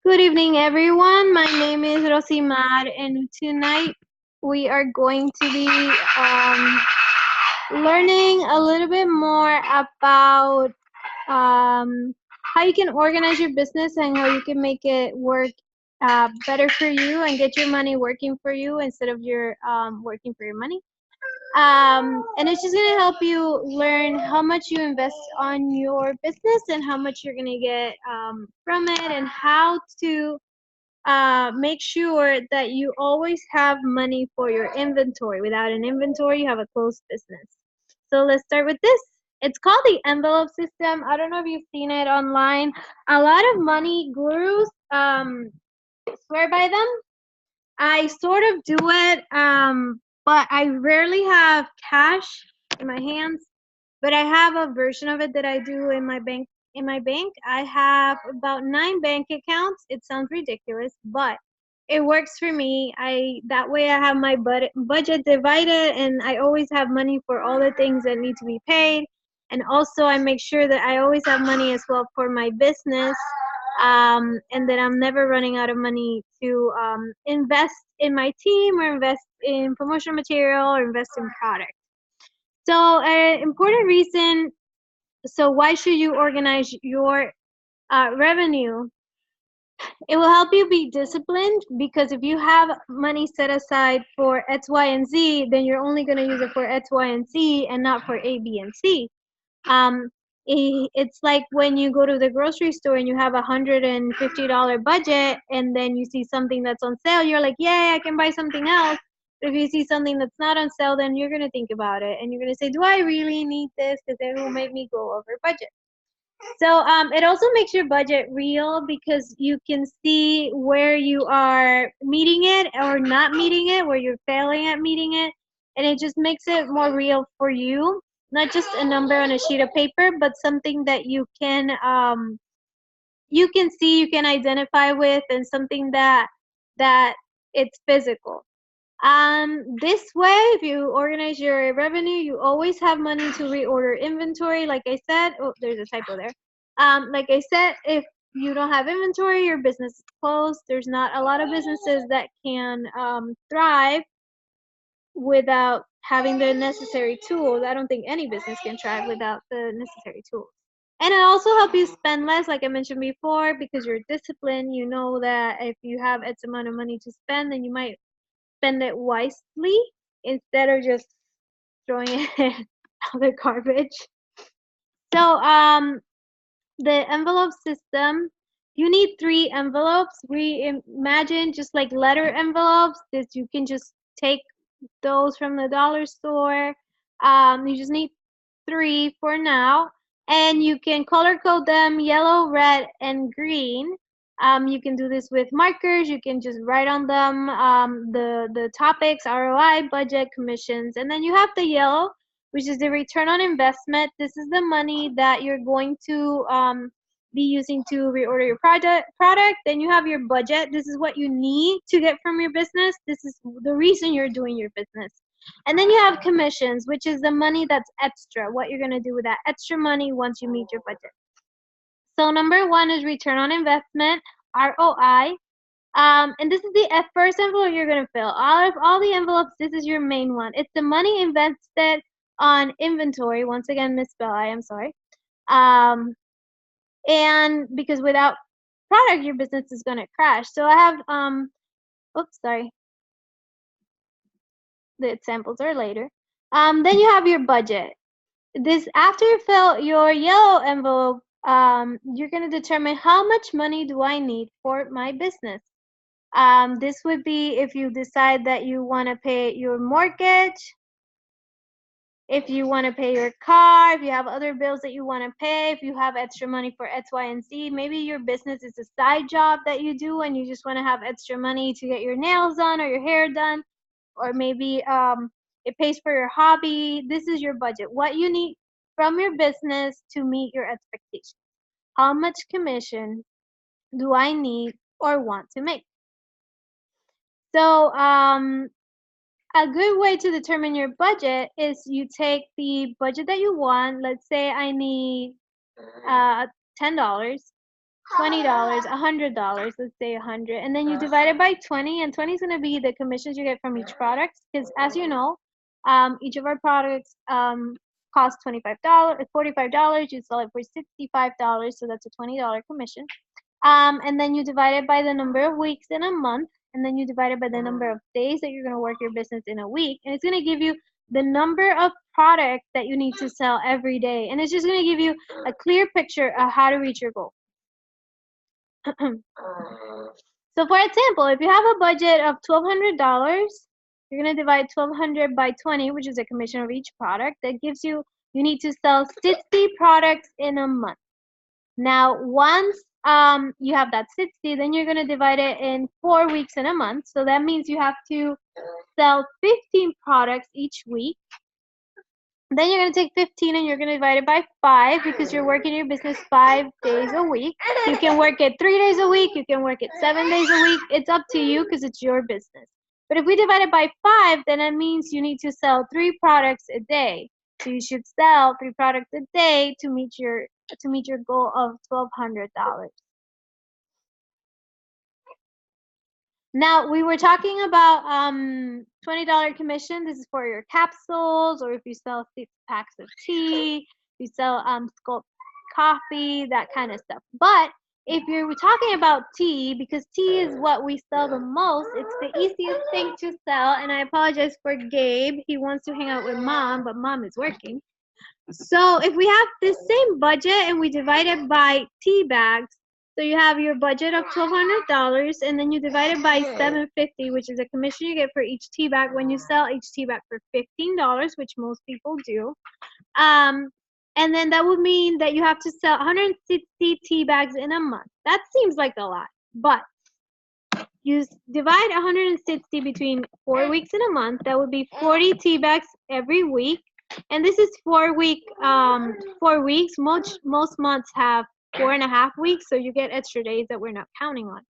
Good evening, everyone. My name is Rosimar, and tonight we are going to be learning a little bit more about how you can organize your business and how you can make it work better for you and get your money working for you instead of your working for your money. And it's just going to help you learn how much you invest on your business and how much you're going to get from it and how to make sure that you always have money for your inventory. Without an inventory, you have a closed business. So let's start with this. It's called the envelope system. I don't know if you've seen it online. A lot of money gurus swear by them. I sort of do it, but I rarely have cash in my hands. But I have a version of it that I do in my bank. In my bank, I have about 9 bank accounts. It sounds ridiculous, but it works for me. I that way I have my budget divided, and I always have money for all the things that need to be paid. And also, I make sure that I always have money as well for my business, and that I'm never running out of money to invest in my team or invest in promotional material or invest in product. So, an important reason. So, why should you organize your revenue? It will help you be disciplined because if you have money set aside for X, Y, and Z, then you're only going to use it for X, Y, and Z and not for A, B, and C. Um, it's like when you go to the grocery store and you have $150 budget and then you see something that's on sale, you're like, yay, I can buy something else. But if you see something that's not on sale, then you're going to think about it and you're going to say, do I really need this? Because it will make me go over budget. So it also makes your budget real because you can see where you are meeting it or not meeting it, where you're failing at meeting it, and it just makes it more real for you. Not just a number on a sheet of paper, but something that you can see, you can identify with, and something that it's physical. This way, if you organize your revenue, you always have money to reorder inventory. Like I said, oh, there's a typo there. Like I said, if you don't have inventory, your business is closed. There's not a lot of businesses that can thrive without having the necessary tools. I don't think any business can thrive without the necessary tools. And it also helps you spend less, like I mentioned before, because you're disciplined. You know that if you have X amount of money to spend, then you might spend it wisely instead of just throwing it out the garbage. So the envelope system, you need 3 envelopes. We imagine just like letter envelopes that you can just take those from the dollar store. You just need 3 for now, and you can color code them yellow, red, and green. You can do this with markers. You can just write on them the topics, ROI, budget, commissions, and then you have the yellow, which is the return on investment. This is the money that you're going to be using to reorder your product. Then you have your budget. This is what you need to get from your business. This is the reason you're doing your business. And then you have commissions, which is the money that's extra, what you're going to do with that extra money once you meet your budget. So number 1 is return on investment, ROI. And this is the first envelope you're going to fill. Out of all the envelopes, this is your main one. It's the money invested on inventory. Once again, misspell, I am sorry. And because without product, your business is going to crash. So I have, oops, sorry. The examples are later. Then you have your budget. This after you fill your yellow envelope, you're going to determine how much money do I need for my business. This would be if you decide that you want to pay your mortgage, if you want to pay your car, if you have other bills that you want to pay, if you have extra money for X, Y, and Z. Maybe your business is a side job that you do and you just want to have extra money to get your nails done or your hair done, or maybe it pays for your hobby. This is your budget. What you need from your business to meet your expectations. How much commission do I need or want to make? So a good way to determine your budget is you take the budget that you want. Let's say I need $10. $20, $100, let's say 100, and then you divide it by 20, and 20 is going to be the commissions you get from each product. Because as you know, each of our products cost $25, $45. You sell it for $65, so that's a $20 commission. And then you divide it by the number of weeks in a month, and then you divide it by the number of days that you're going to work your business in a week, and it's going to give you the number of products that you need to sell every day, and it's just going to give you a clear picture of how to reach your goal. So for example, if you have a budget of $1,200, you're going to divide 1,200 by 20, which is a commission of each product. That gives you need to sell 60 products in a month. Now, once you have that 60, then you're going to divide it in 4 weeks in a month. So that means you have to sell 15 products each week. Then you're going to take 15 and you're going to divide it by 5 because you're working your business 5 days a week. You can work it 3 days a week. You can work it 7 days a week. It's up to you because it's your business. But if we divide it by 5, then that means you need to sell 3 products a day. So you should sell 3 products a day to meet your goal of $1,200. Now, we were talking about $20 commission. This is for your capsules, or if you sell 6 packs of tea, you sell Sculpt coffee, that kind of stuff. But if you're talking about tea, because tea is what we sell the most, it's the easiest thing to sell. And I apologize for Gabe. He wants to hang out with mom, but mom is working. So if we have the same budget and we divide it by tea bags, so you have your budget of $1,200, and then you divide it by $7.50, which is a commission you get for each tea bag when you sell each tea bag for $15, which most people do. And then that would mean that you have to sell 160 tea bags in a month. That seems like a lot, but you divide 160 between 4 weeks in a month. That would be 40 tea bags every week. And this is 4 weeks. Most months have 4.5 weeks, so you get extra days that we're not counting on.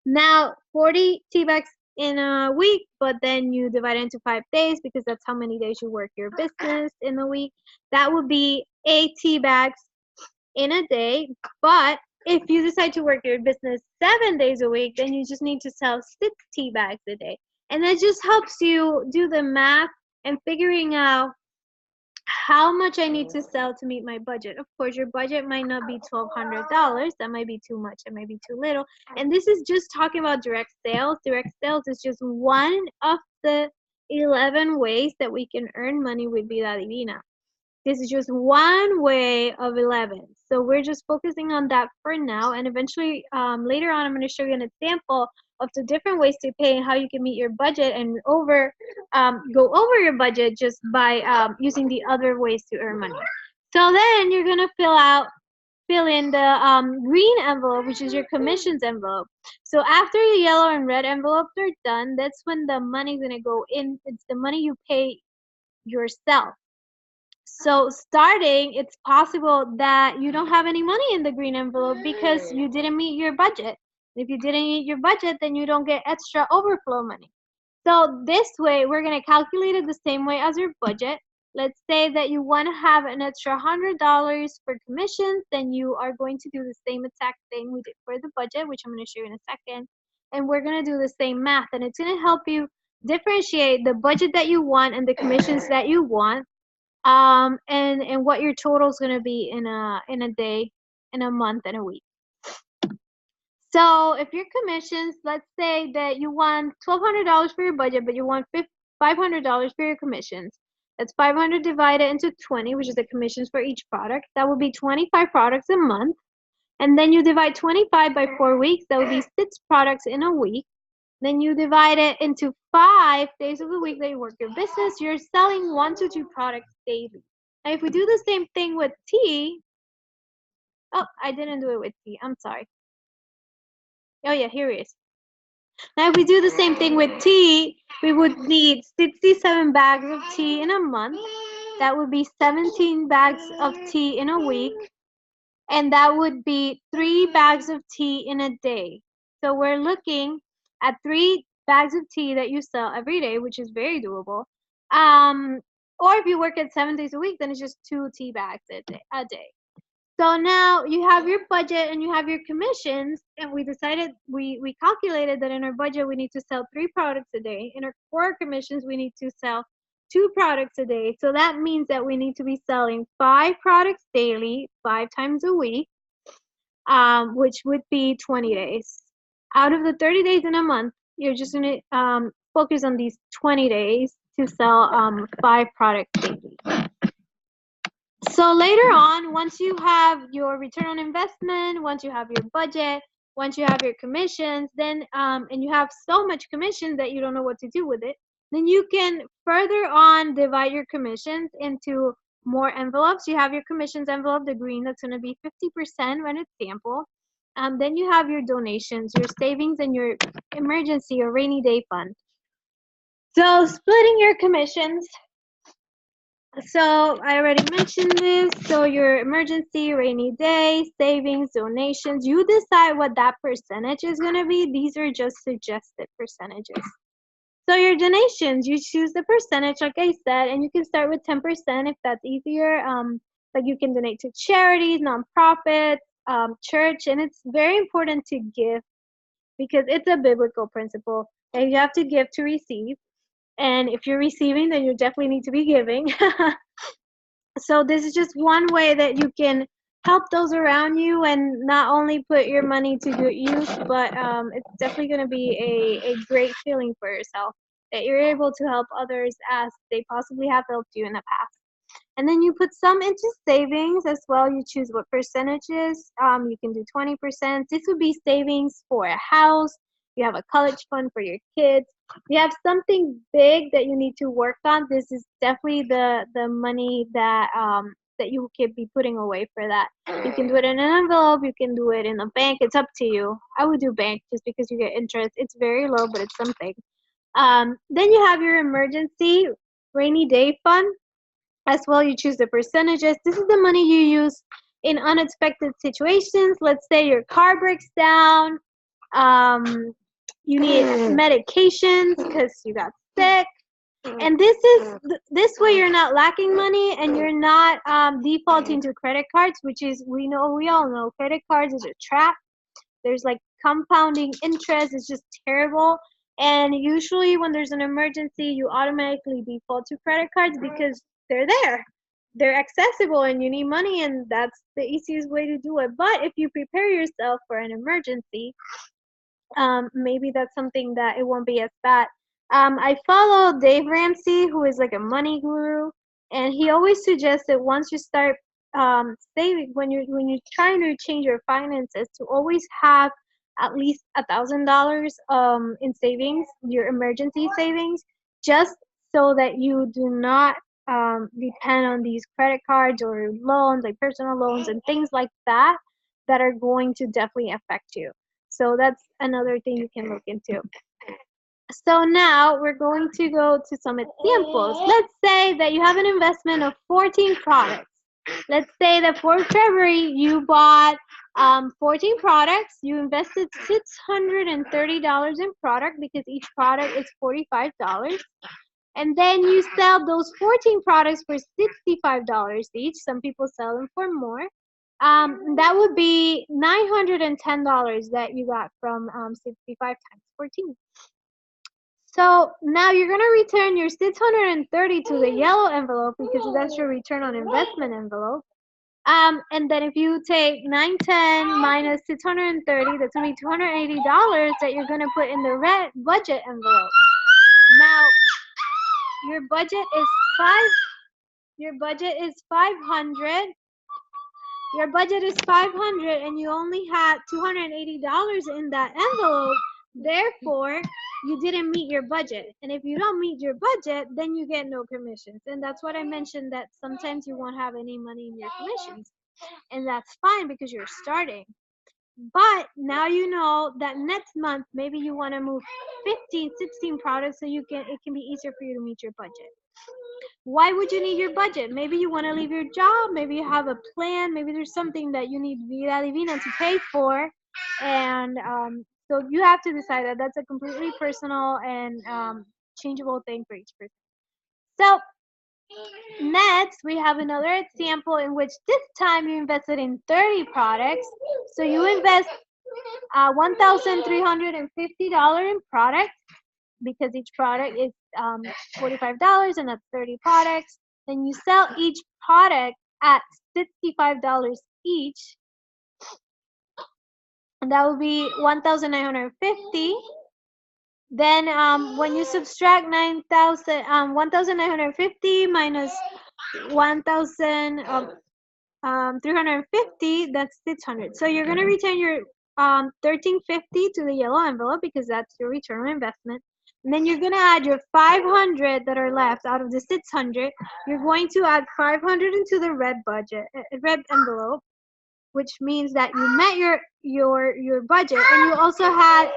Now, 40 tea bags in a week, but then you divide it into 5 days because that's how many days you work your business in a week. That would be 8 tea bags in a day. But if you decide to work your business 7 days a week, then you just need to sell 6 tea bags a day. And that just helps you do the math and figuring out how much I need to sell to meet my budget. Of course, your budget might not be $1,200. That might be too much. It might be too little. And this is just talking about direct sales. Direct sales is just one of the 11 ways that we can earn money with Vida Divina. This is just one way of 11. So we're just focusing on that for now. And eventually, later on, I'm going to show you an example of the different ways to pay and how you can meet your budget and go over your budget just by using the other ways to earn money. So then you're going to fill in the green envelope, which is your commissions envelope. So after the yellow and red envelopes are done, that's when the money's going to go in. It's the money you pay yourself. So starting, it's possible that you don't have any money in the green envelope because you didn't meet your budget. If you didn't meet your budget, then you don't get extra overflow money. So this way, we're going to calculate it the same way as your budget. Let's say that you want to have an extra $100 for commissions, then you are going to do the same exact thing we did for the budget, which I'm going to show you in a second. And we're going to do the same math, and it's going to help you differentiate the budget that you want and the commissions that you want. And what your total is going to be in a day, in a month, and a week. So if your commissions, let's say that you want $1,200 for your budget, but you want $500 for your commissions. That's 500 divided into 20, which is the commissions for each product. That would be 25 products a month. And then you divide 25 by 4 weeks. That would be 6 products in a week. Then you divide it into 5 days of the week that you work your business. You're selling 1 to 2 products daily. Now, if we do the same thing with tea, oh, I didn't do it with tea. I'm sorry. Oh yeah, here it is. Now, if we do the same thing with tea, we would need 67 bags of tea in a month. That would be 17 bags of tea in a week. And that would be 3 bags of tea in a day. So we're looking at 3 bags of tea that you sell every day, which is very doable. Or if you work at 7 days a week, then it's just 2 tea bags a day. So now you have your budget and you have your commissions, and we calculated that in our budget we need to sell 3 products a day. In our core commissions, we need to sell 2 products a day. So that means that we need to be selling 5 products daily, 5 times a week, which would be 20 days. Out of the 30 days in a month, you're just gonna focus on these 20 days to sell 5 products daily. So later on, once you have your return on investment, once you have your budget, once you have your commissions, then and you have so much commission that you don't know what to do with it, then you can further on divide your commissions into more envelopes. You have your commissions envelope, the green, that's going to be 50% when it's sample. Then you have your donations, your savings, and your emergency or rainy day fund. So splitting your commissions. So I already mentioned this. So your emergency, rainy day, savings, donations, you decide what that percentage is going to be. These are just suggested percentages. So your donations, you choose the percentage, like I said, and you can start with 10% if that's easier. But you can donate to charities, nonprofits, church, and it's very important to give because it's a biblical principle that you have to give to receive. And if you're receiving, then you definitely need to be giving. So this is just one way that you can help those around you and not only put your money to good use, but it's definitely going to be a great feeling for yourself that you're able to help others as they possibly have helped you in the past. And then you put some into savings as well. You choose what percentages. You can do 20%. This would be savings for a house. You have a college fund for your kids. You have something big that you need to work on. This is definitely the money that that you could be putting away for that. You can do it in an envelope. You can do it in a bank. It's up to you. I would do bank just because you get interest. It's very low, but it's something. Then you have your emergency rainy day fund. As well, you choose the percentages. This is the money you use in unexpected situations. Let's say your car breaks down, you need medications because you got sick. And this way you're not lacking money and you're not defaulting to credit cards, which is we all know credit cards is a trap. There's like compounding interest. It's just terrible. And usually when there's an emergency, you automatically default to credit cards because they're there. They're accessible and you need money and that's the easiest way to do it. But if you prepare yourself for an emergency, maybe that's something that it won't be as bad. I follow Dave Ramsey, who is like a money guru, and he always suggests that once you start saving, when you're trying to change your finances, to always have at least $1,000 in savings, your emergency savings, just so that you do not depend on these credit cards or loans, like personal loans and things like that, that are going to definitely affect you. So that's another thing you can look into. So now we're going to go to some examples. Let's say that you have an investment of 14 products. Let's say that for February you bought 14 products. You invested $630 in product because each product is $45. And then you sell those 14 products for $65 each. Some people sell them for more. That would be $910 that you got from 65 times 14. So now you're going to return your 630 to the yellow envelope because that's your return on investment envelope. And then if you take 910 minus 630, that's going to be $280 that you're going to put in the red budget envelope. Now, your budget is 500. Your budget is 500 and you only had $280 in that envelope. Therefore, you didn't meet your budget. And if you don't meet your budget, then you get no commissions. And that's what I mentioned, that sometimes you won't have any money in your commissions. And that's fine because you're starting. But now you know that next month, maybe you want to move 15, 16 products so it can be easier for you to meet your budget. Why would you need your budget? Maybe you want to leave your job. Maybe you have a plan. Maybe there's something that you need Vida Divina to pay for. And so you have to decide that. That's a completely personal and changeable thing for each person. So Next, we have another example in which this time you invested in 30 products. So you invest $1,350 in products because each product is $45 and that's 30 products. Then you sell each product at $65 each, and that will be 1,950. Then when you subtract 1,950 minus 1,350, that's 600. So you're going to return your 1,350 to the yellow envelope because that's your return on investment. And then you're going to add your 500 that are left out of the 600. You're going to add 500 into the red red envelope, which means that you met your budget, and you also had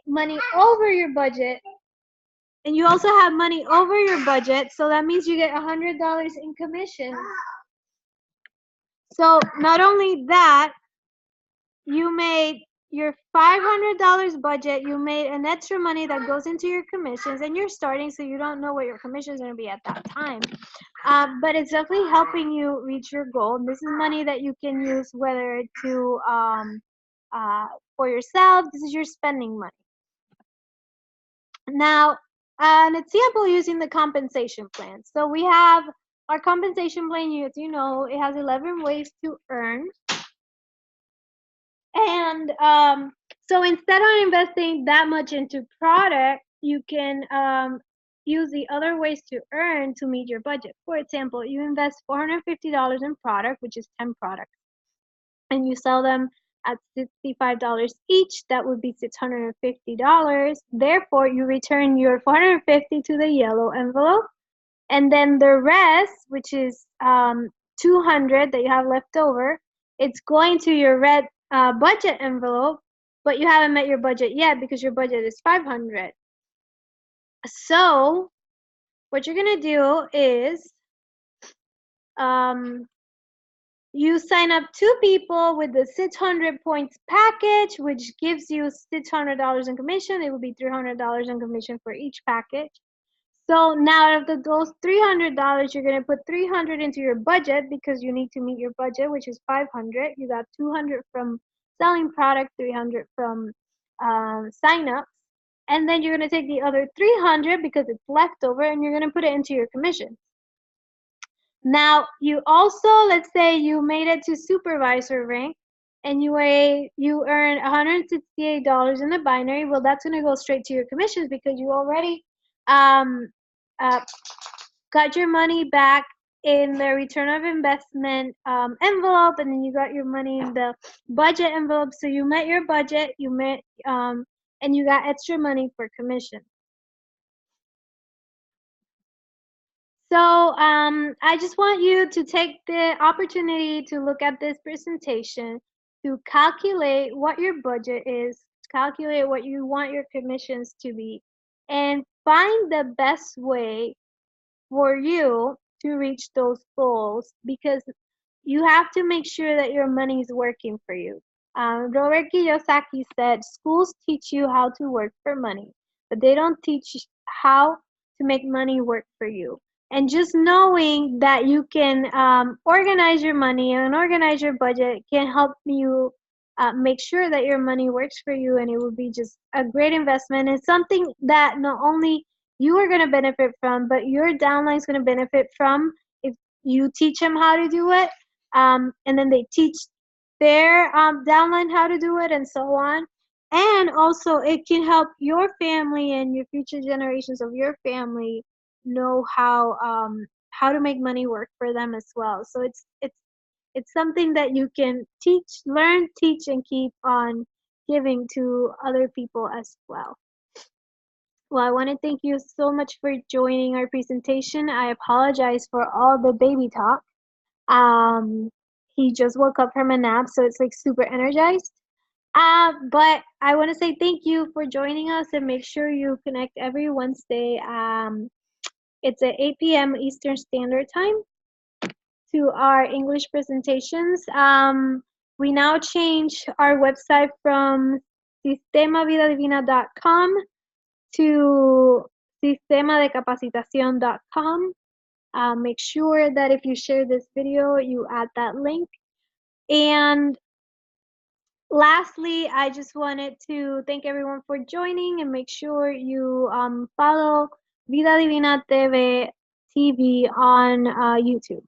money over your budget. And you also have money over your budget, so that means you get $100 in commission. So not only that, you made your $500 budget, you made an extra money that goes into your commissions, and you're starting, so you don't know what your commission is going to be at that time. But it's definitely helping you reach your goal. And this is money that you can use whether to for yourself. This is your spending money. Now, an example using the compensation plan. So we have our compensation plan, as you know, it has 11 ways to earn. And so instead of investing that much into product, you can use the other ways to earn to meet your budget. For example, you invest $450 in product, which is 10 products, and you sell them at $65 each. That would be $650. Therefore, you return your $450 to the yellow envelope, and then the rest, which is $200 that you have left over, it's going to your red budget envelope, but you haven't met your budget yet because your budget is $500. So what you're gonna do is you sign up 2 people with the 600 points package, which gives you $600 in commission. It will be $300 in commission for each package. So now out of those $300, you're going to put $300 into your budget because you need to meet your budget, which is $500. You got $200 from selling product, $300 from sign-ups. And then you're going to take the other $300 because it's leftover, and you're going to put it into your commission. Now, you also, let's say you made it to supervisor rank, and you earn $168 in the binary. Well, that's going to go straight to your commissions because you already got your money back in the return of investment envelope, and then you got your money in the budget envelope. So you met your budget, and you got extra money for commission. So I just want you to take the opportunity to look at this presentation, to calculate what your budget is, calculate what you want your commissions to be, and find the best way for you to reach those goals, because you have to make sure that your money is working for you. Robert Kiyosaki said, schools teach you how to work for money, but they don't teach how to make money work for you. And just knowing that you can organize your money and organize your budget can help you make sure that your money works for you, and it will be just a great investment. It's something that not only you are going to benefit from, but your downline is going to benefit from if you teach them how to do it, and then they teach their downline how to do it, and so on. And also, it can help your family and your future generations of your family know how to make money work for them as well. So it's something that you can learn, teach, and keep on giving to other people as well. Well, I want to thank you so much for joining our presentation. I apologize for all the baby talk. He just woke up from a nap, so it's like super energized. But I want to say thank you for joining us, and make sure you connect every Wednesday. It's at 8 p.m. Eastern Standard Time to our English presentations. We now change our website from sistemavidadivina.com to sistemadecapacitacion.com. Make sure that if you share this video, you add that link. And lastly, I just wanted to thank everyone for joining and make sure you follow Vida Divina TV on YouTube.